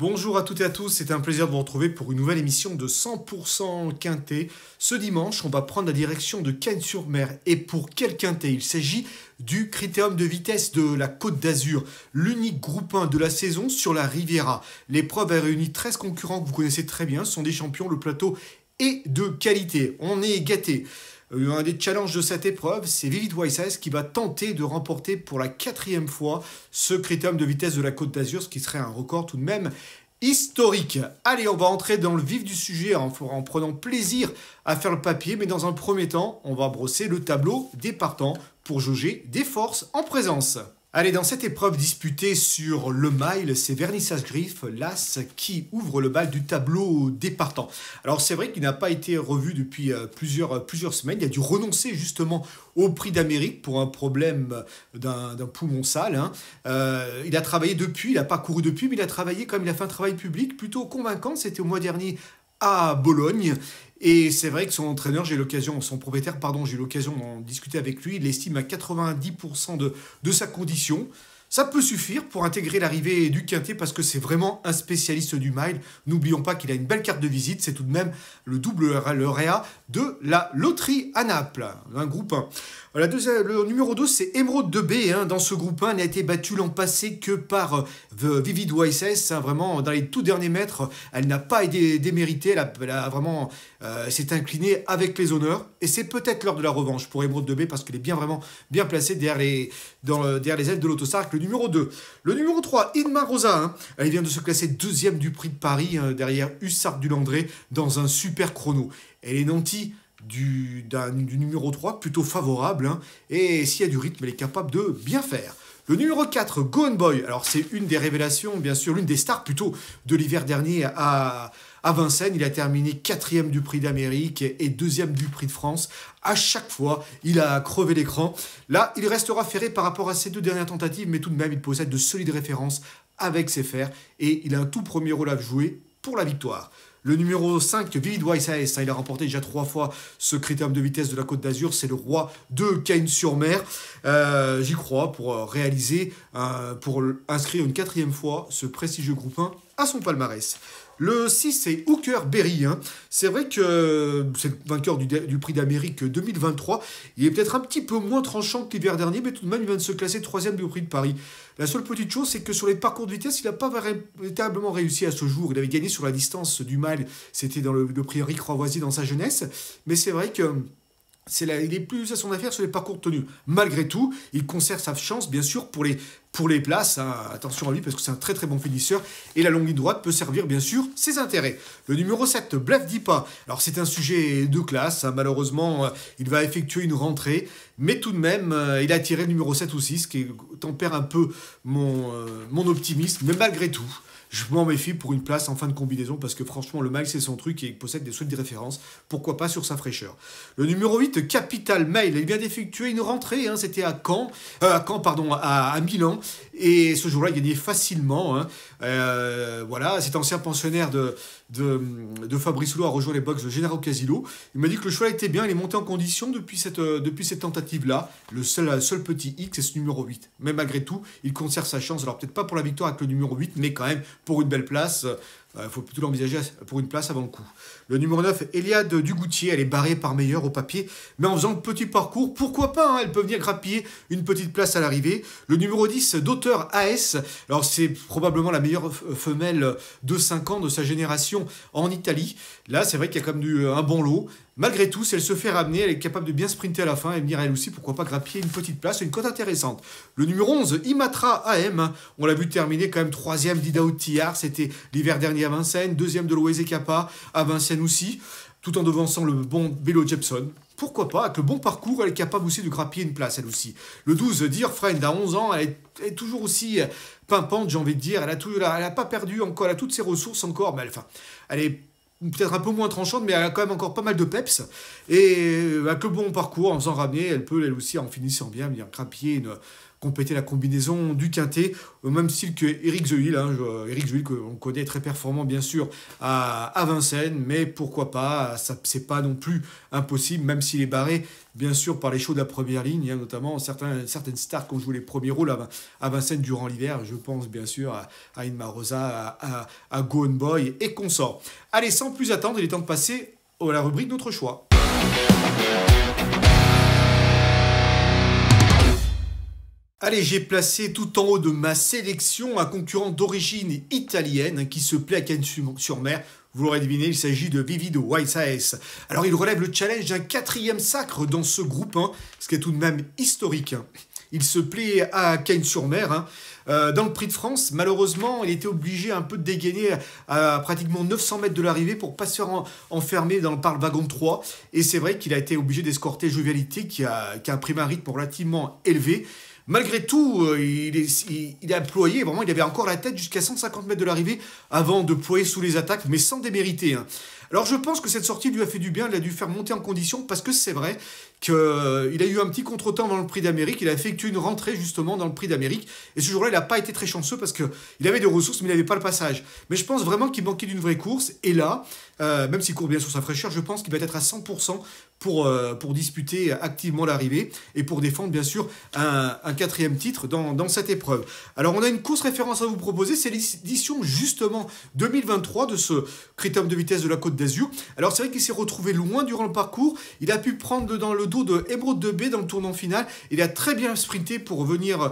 Bonjour à toutes et à tous, c'est un plaisir de vous retrouver pour une nouvelle émission de 100% Quintet. Ce dimanche, on va prendre la direction de Cagnes-sur-Mer. Et pour quel Quintet? Il s'agit du Critérium de vitesse de la Côte d'Azur, l'unique groupe 1 de la saison sur la Riviera. L'épreuve a réuni 13 concurrents que vous connaissez très bien, ce sont des champions, le plateau est de qualité. On est gâtés. Un des challenges de cette épreuve, c'est Vivid Wise qui va tenter de remporter pour la 4e fois ce critérium de vitesse de la Côte d'Azur, ce qui serait un record tout de même historique. Allez, on va entrer dans le vif du sujet en prenant plaisir à faire le papier, mais dans un premier temps, on va brosser le tableau des partants pour jauger des forces en présence. Allez, dans cette épreuve disputée sur le mile, c'est Vernissage Griff, l'As, qui ouvre le bal du tableau des partants. Alors c'est vrai qu'il n'a pas été revu depuis plusieurs semaines. Il a dû renoncer justement au Prix d'Amérique pour un problème d'un poumon sale. Il a travaillé depuis, il n'a pas couru depuis, mais il a travaillé comme il a fait un travail public plutôt convaincant. C'était au mois dernier à Bologne. Et c'est vrai que son entraîneur, son propriétaire, j'ai eu l'occasion d'en discuter avec lui. Il estime à 90% de sa condition. Ça peut suffire pour intégrer l'arrivée du Quintet parce que c'est vraiment un spécialiste du mile. N'oublions pas qu'il a une belle carte de visite. C'est tout de même le double lauréat de la loterie à Naples, un groupe 1. Le numéro 2, c'est Emeraude de B. Dans ce groupe 1, elle n'a été battue l'an passé que par Vivid Wise. Vraiment, dans les tout derniers mètres, elle n'a pas été déméritée. Elle a vraiment s'est inclinée avec les honneurs. Et c'est peut-être l'heure de la revanche pour Emeraude de B parce qu'elle est vraiment bien placée derrière les ailes de l'Autosarc. Le numéro 2. Le numéro 3, Inma Rosa. Elle vient de se classer deuxième du Prix de Paris derrière Hussard du Landré dans un super chrono. Elle est nantie du numéro 3, plutôt favorable, et s'il y a du rythme, elle est capable de bien faire. Le numéro 4, Gone Boy, alors c'est une des révélations, bien sûr, l'une des stars plutôt de l'hiver dernier à Vincennes. Il a terminé 4e du Prix d'Amérique et 2e du Prix de France. À chaque fois, il a crevé l'écran. Là, il restera ferré par rapport à ses deux dernières tentatives, mais tout de même, il possède de solides références avec ses fers et il a un tout premier rôle à jouer pour la victoire. Le numéro 5, Vivid Wise, il a remporté déjà 3 fois ce critérium de vitesse de la Côte d'Azur. C'est le roi de Cagnes-sur-Mer. J'y crois pour pour inscrire une 4e fois ce prestigieux groupe 1 à son palmarès. Le 6, c'est Hooker Berry. C'est vrai que c'est le vainqueur du Prix d'Amérique 2023. Il est peut-être un petit peu moins tranchant que l'hiver dernier, mais tout de même, il vient de se classer 3e du Prix de Paris. La seule petite chose, c'est que sur les parcours de vitesse, il n'a pas véritablement réussi à ce jour. Il avait gagné sur la distance du mile, c'était dans le prix Henri Croivoisier dans sa jeunesse. Mais c'est vrai que il est plus à son affaire sur les parcours de tenue. Malgré tout, il conserve sa chance, bien sûr, pour les places. Attention à lui, parce que c'est un très très bon finisseur. Et la longue ligne droite peut servir, bien sûr, ses intérêts. Le numéro 7, Bluff Dipa. Alors, c'est un sujet de classe. Malheureusement, il va effectuer une rentrée. Mais tout de même, il a tiré le numéro 7 ou 6, ce qui tempère un peu mon optimisme. Mais malgré tout, je m'en méfie pour une place en fin de combinaison parce que franchement, le mile, c'est son truc et il possède des solides références. Pourquoi pas sur sa fraîcheur. Le numéro 8, Capital Mail. Il vient d'effectuer une rentrée. C'était à Milan. Et ce jour-là, il gagnait facilement. Voilà, cet ancien pensionnaire de Fabrice Hulot a rejoint les box de Gennaro Casilo. Il m'a dit que le cheval était bien. Il est monté en condition depuis cette tentative-là. Le seul petit X, c'est ce numéro 8. Mais malgré tout, il conserve sa chance. Alors peut-être pas pour la victoire avec le numéro 8, mais quand même pour une belle place. Il faut plutôt l'envisager pour une place avant le coup. Le numéro 9, Eliade Dugoutier, elle est barrée par meilleur au papier, mais en faisant le petit parcours, pourquoi pas, elle peut venir grappiller une petite place à l'arrivée. Le numéro 10, Dauteur AS, alors c'est probablement la meilleure femelle de 5 ans de sa génération en Italie. Là, c'est vrai qu'il y a quand même un bon lot. Malgré tout, si elle se fait ramener, elle est capable de bien sprinter à la fin et venir elle aussi, pourquoi pas grappiller une petite place, une cote intéressante. Le numéro 11, Imatra AM, on l'a vu terminer quand même 3e d'Idaho Tillard, c'était l'hiver dernier à Vincennes, 2e de l'Oise Kappa à Vincennes aussi, tout en devançant le bon Bello Jepson. Pourquoi pas, avec le bon parcours, elle est capable aussi de grappiller une place, elle aussi. Le 12, Dear Friend, à 11 ans, elle est toujours aussi pimpante, j'ai envie de dire, elle a pas perdu encore, elle a toutes ses ressources encore, mais elle est peut-être un peu moins tranchante, mais elle a quand même encore pas mal de peps. Et avec le bon parcours, en faisant ramener, elle peut, elle aussi, en finissant bien, venir grappiller une compléter la combinaison du quintet, au même style que Eric Zeuil, hein, Eric Zeuil qu'on connaît très performant bien sûr à Vincennes, mais pourquoi pas, c'est pas non plus impossible, même s'il est barré bien sûr par les shows de la première ligne, hein, notamment certaines stars qui ont joué les premiers rôles à Vincennes durant l'hiver. Je pense bien sûr à Inma Rosa, à Gone Boy et consorts. Allez, sans plus attendre, il est temps de passer à la rubrique Notre choix. Allez, j'ai placé tout en haut de ma sélection un concurrent d'origine italienne qui se plaît à Cannes-sur-Mer. Vous l'aurez deviné, il s'agit de Vivid Wise. Alors, il relève le challenge d'un 4e sacre dans ce groupe 1, ce qui est tout de même historique. Il se plaît à Cannes-sur-Mer. Dans le Prix de France, malheureusement, il était obligé un peu de dégainer à pratiquement 900 mètres de l'arrivée pour pas se faire enfermer par le wagon 3. Et c'est vrai qu'il a été obligé d'escorter Jovialité qui a imprimé un rythme relativement élevé. Malgré tout, il a employé, vraiment, il avait encore la tête jusqu'à 150 mètres de l'arrivée avant de ployer sous les attaques, mais sans démériter, hein. Alors je pense que cette sortie lui a fait du bien, il a dû faire monter en condition, parce que c'est vrai qu'il a eu un petit contretemps dans le Prix d'Amérique, il a effectué une rentrée justement dans le Prix d'Amérique, et ce jour-là il n'a pas été très chanceux parce qu'il avait des ressources mais il n'avait pas le passage. Mais je pense vraiment qu'il manquait d'une vraie course, et là, même s'il court bien sur sa fraîcheur, je pense qu'il va être à 100% pour disputer activement l'arrivée et pour défendre bien sûr un 4e titre dans cette épreuve. Alors on a une course référence à vous proposer, c'est l'édition justement 2023 de ce Critérium de vitesse de la Côte d'Azur. Alors c'est vrai qu'il s'est retrouvé loin durant le parcours, il a pu prendre dans le dos de Emeraude de B dans le tournant final, il a très bien sprinté pour venir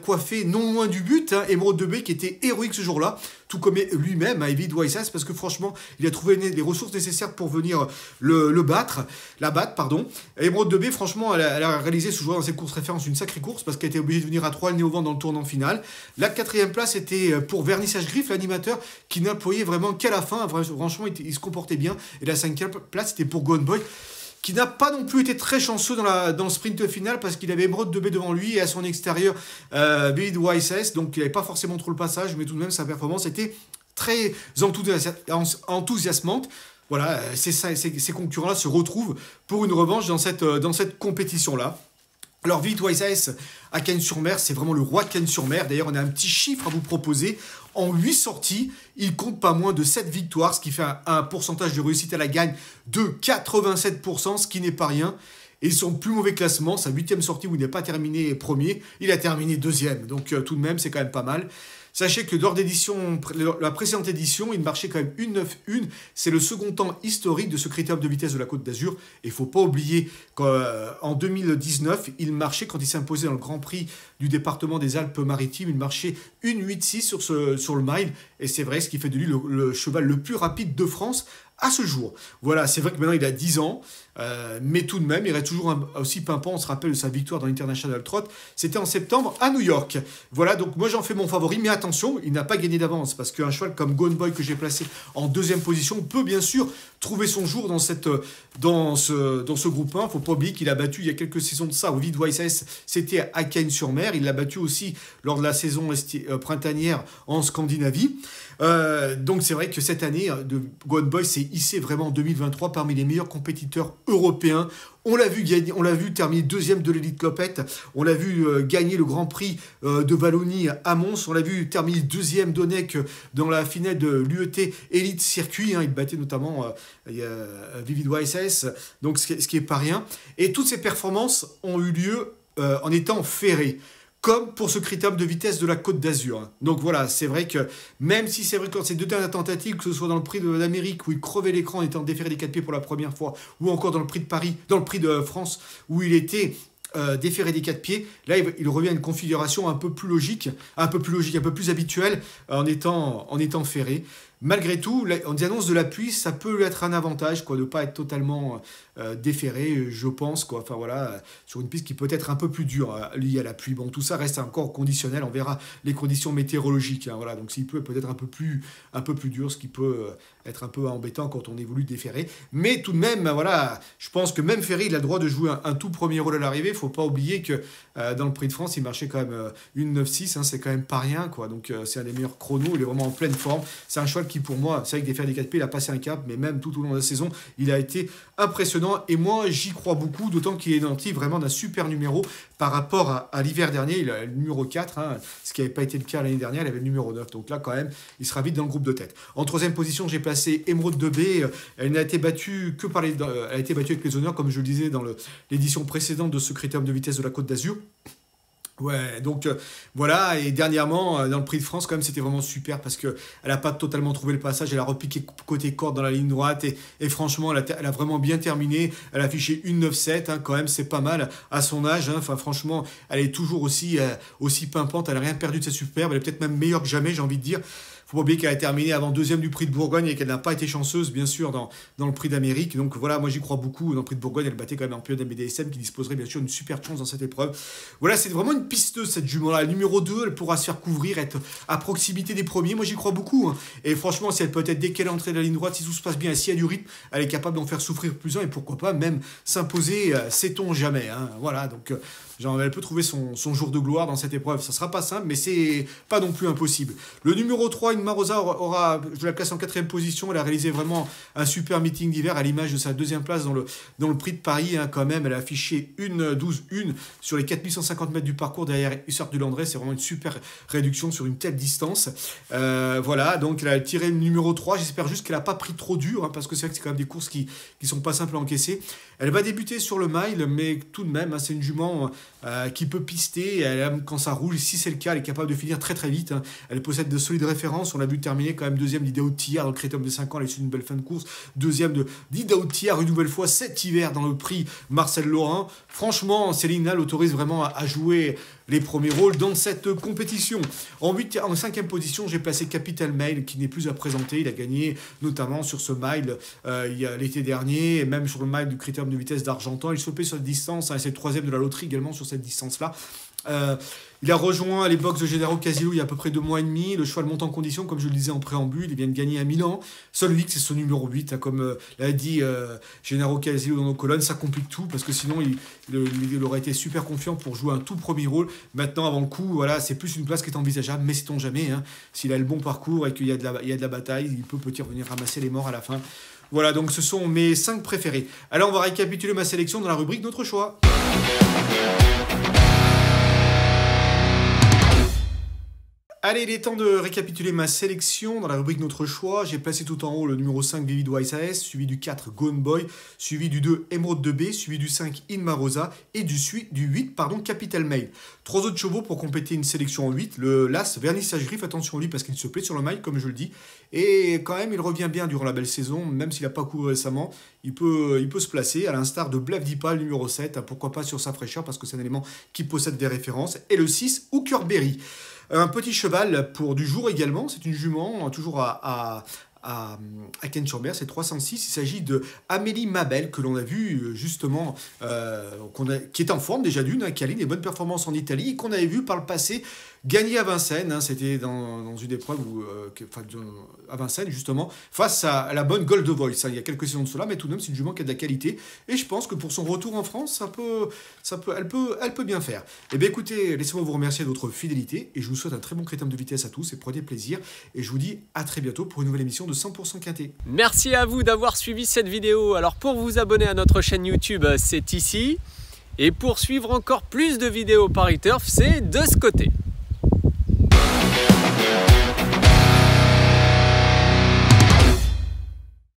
coiffer non loin du but, hein, Emeraude de B qui était héroïque ce jour-là, tout comme lui-même, à Vivid Wise, parce que franchement il a trouvé les ressources nécessaires pour venir la battre, pardon. Emeraude de B, franchement, elle a réalisé ce jour dans ses courses références une sacrée course parce qu'elle était obligée de venir à 3 le nez au vent dans le tournant final. La 4e place était pour Vernissage Griffe, l'animateur, qui n'employait vraiment qu'à la fin. Franchement, il se comportait bien. Et la 5e place était pour Gone Boy, qui n'a pas non plus été très chanceux dans le sprint final parce qu'il avait Emeraude de B devant lui et à son extérieur Vivid Wise, donc il n'avait pas forcément trop le passage, mais tout de même sa performance était très enthousiasmante. Voilà, ces concurrents-là se retrouvent pour une revanche dans cette compétition-là. Alors, Vivid Wise à Cannes-sur-Mer, c'est vraiment le roi de Cannes-sur-Mer. D'ailleurs, on a un petit chiffre à vous proposer. En 8 sorties, il compte pas moins de 7 victoires, ce qui fait un pourcentage de réussite à la gagne de 87%, ce qui n'est pas rien. Et son plus mauvais classement, sa 8e sortie où il n'est pas terminé premier, il a terminé 2e. Donc tout de même, c'est quand même pas mal. Sachez que lors la précédente édition, il marchait quand même 1,91. C'est le second temps historique de ce critérium de vitesse de la Côte d'Azur. Et il ne faut pas oublier qu'en 2019, il marchait, quand il s'est imposé dans le Grand Prix du département des Alpes-Maritimes, il marchait 1,86 sur le mile. Et c'est vrai, ce qui fait de lui le cheval le plus rapide de France à ce jour. Voilà, c'est vrai que maintenant il a 10 ans, mais tout de même, il reste toujours aussi pimpant. On se rappelle de sa victoire dans l'International Trot. C'était en septembre à New York. Voilà, donc moi j'en fais mon favori, mais attention, il n'a pas gagné d'avance, parce qu'un cheval comme Gone Boy que j'ai placé en 2e position peut bien sûr trouver son jour dans ce groupe 1. Il ne faut pas oublier qu'il a battu il y a quelques saisons de ça, au Vivid Wise, c'était à Cannes-sur-Mer. Il l'a battu aussi lors de la saison printanière en Scandinavie. Donc c'est vrai que cette année, Gone Boy s'est hissé vraiment en 2023 parmi les meilleurs compétiteurs européens. On l'a vu terminer 2e de l'Elite Clopette. On l'a vu gagner le Grand Prix de Wallonie à Mons. On l'a vu terminer 2e d'Onec dans la finale de l'UET Elite Circuit. Hein. Il battait notamment Vivid Wise, donc ce qui est pas rien. Et toutes ces performances ont eu lieu en étant ferrées, comme pour ce critérium de vitesse de la Côte d'Azur. Donc voilà, c'est vrai que même si c'est vrai que ces deux dernières tentatives, que ce soit dans le Prix d'Amérique où il crevait l'écran en étant déféré des 4 pieds pour la première fois, ou encore dans le Prix de Paris, dans le Prix de France où il était déféré des 4 pieds, là il revient à une configuration un peu plus logique, un peu plus habituelle en étant ferré. Malgré tout, en annonce de l'appui, ça peut être un avantage, quoi, de ne pas être totalement déféré, je pense, quoi. Enfin voilà, sur une piste qui peut être un peu plus dure liée à l'appui. Bon, tout ça reste encore conditionnel, on verra les conditions météorologiques. Hein, voilà, donc s'il peut être un peu plus dur, ce qui peut être un peu embêtant quand on évolue déféré. Mais tout de même, voilà, je pense que même Ferry, il a le droit de jouer un tout premier rôle à l'arrivée. Il ne faut pas oublier que dans le Prix de France, il marchait quand même 1,96, hein, c'est quand même pas rien, quoi. Donc c'est un des meilleurs chronos, il est vraiment en pleine forme. C'est un cheval qui pour moi, c'est avec des fers des 4P, il a passé un cap, mais même tout au long de la saison, il a été impressionnant. Et moi, j'y crois beaucoup, d'autant qu'il est nanti vraiment d'un super numéro par rapport à l'hiver dernier. Il a le numéro 4, hein, ce qui n'avait pas été le cas l'année dernière, il avait le numéro 9. Donc là, quand même, il sera vite dans le groupe de tête. En troisième position, j'ai placé Emeraude 2B. Elle n'a été battue que par elle a été battue avec les honneurs, comme je le disais dans l'édition précédente de ce Critérium de vitesse de la Côte d'Azur. Ouais, donc voilà, et dernièrement, dans le Prix de France, quand même, c'était vraiment super parce qu'elle n'a pas totalement trouvé le passage, elle a repiqué côté corde dans la ligne droite, et franchement, elle a vraiment bien terminé, elle a affiché 1,97, hein, quand même, c'est pas mal à son âge, hein, enfin, franchement, elle est toujours aussi pimpante, elle n'a rien perdu de sa superbe, elle est peut-être même meilleure que jamais, j'ai envie de dire. Faut pas oublier qu'elle a terminé avant deuxième du Prix de Bourgogne et qu'elle n'a pas été chanceuse, bien sûr, dans le Prix d'Amérique. Donc voilà, moi j'y crois beaucoup. Dans le Prix de Bourgogne, elle battait quand même un pion d'MBDSM qui disposerait bien sûr d'une super chance dans cette épreuve. Voilà, c'est vraiment une pisteuse cette jument-là. Le numéro 2, elle pourra se faire couvrir, être à proximité des premiers. Moi j'y crois beaucoup. Hein. Et franchement, si elle peut être dès qu'elle est entrée de la ligne droite, si tout se passe bien et s'il y a du rythme, elle est capable d'en faire souffrir plus un et pourquoi pas même s'imposer, sait-on jamais. Hein. Voilà, donc elle peut trouver son jour de gloire dans cette épreuve. Ça sera pas simple, mais c'est pas non plus impossible. Le numéro 3, Inma Rosa, je la classe en 4e position. Elle a réalisé vraiment un super meeting d'hiver à l'image de sa deuxième place dans le Prix de Paris. Hein, quand même, elle a affiché 1,12,1 sur les 4150 mètres du parcours derrière Hussard du Landré. C'est vraiment une super réduction sur une telle distance. Voilà, donc elle a tiré le numéro 3. J'espère juste qu'elle n'a pas pris trop dur, hein, parce que c'est vrai que c'est quand même des courses qui sont pas simples à encaisser. Elle va débuter sur le mile, mais tout de même, hein, c'est une jument qui peut pister. Elle aime quand ça roule. Si c'est le cas, elle est capable de finir très très vite. Hein. Elle possède de solides références. On l'a vu terminer quand même deuxième d'Ida Outillard dans le Critérium des 5 ans. Elle a eu une belle fin de course. Deuxième d'Ida Outillard une nouvelle fois cet hiver dans le prix Marcel Laurin. Franchement, Céline là l'autorise vraiment à jouer les premiers rôles dans cette compétition. En 5e position, j'ai placé Capital Mail qui n'est plus à présenter. Il a gagné notamment sur ce mile l'été dernier, et même sur le mile du Critérium de vitesse d'Argentan. Il se paie sur cette distance, hein, c'est le 3e de la loterie également sur cette distance-là. Il a rejoint les box de Gennaro Casillo il y a à peu près 2 mois et demi. Le cheval monte en condition, comme je le disais en préambule. Il vient de gagner à Milan. Seul League, c'est son numéro 8. Hein, comme l'a dit Gennaro Casillo dans nos colonnes, ça complique tout parce que sinon, il aurait été super confiant pour jouer un tout premier rôle. Maintenant, avant le coup, voilà, c'est plus une place qui est envisageable. Mais sait-on jamais, hein, s'il a le bon parcours et qu'il y a de la bataille, il peut peut-être venir ramasser les morts à la fin. Voilà, donc ce sont mes 5 préférés. Alors, on va récapituler ma sélection dans la rubrique Notre choix. Allez, il est temps de récapituler ma sélection dans la rubrique Notre choix. J'ai placé tout en haut le numéro 5 Vivid Wise AS, suivi du 4 Gone Boy, suivi du 2 Emeraude 2B, suivi du 5 Inma Rosa et du 8 Capital Mail. 3 autres chevaux pour compléter une sélection en 8. Le Las Vernissage Griffe, attention à lui parce qu'il se plaît sur le mail, comme je le dis. Et quand même, il revient bien durant la belle saison, même s'il n'a pas couru récemment. Il peut se placer, à l'instar de Blav Dipa, le numéro 7. Pourquoi pas sur sa fraîcheur parce que c'est un élément qui possède des références. Et le 6 Hookerberry. Un petit cheval pour du jour également, c'est une jument, toujours à Cannes-sur-Mer, c'est 306. Il s'agit de Amélie Mabel, que l'on a vu justement, qui est en forme déjà d'une, hein, qui a des bonnes performances en Italie, et qu'on avait vu par le passé gagner à Vincennes. Hein, c'était dans une épreuve à Vincennes, justement, face à la bonne Gold Voice. Hein, il y a quelques saisons de cela, mais tout de même, c'est une jument qui a de la qualité. Et je pense que pour son retour en France, elle peut bien faire. Eh bien, écoutez, laissez-moi vous remercier de votre fidélité, et je vous souhaite un très bon Critérium de vitesse à tous, et prenez plaisir. Et je vous dis à très bientôt pour une nouvelle émission de 100% Quintet. Merci à vous d'avoir suivi cette vidéo. Alors pour vous abonner à notre chaîne YouTube, c'est ici. Et pour suivre encore plus de vidéos Paris Turf, c'est de ce côté.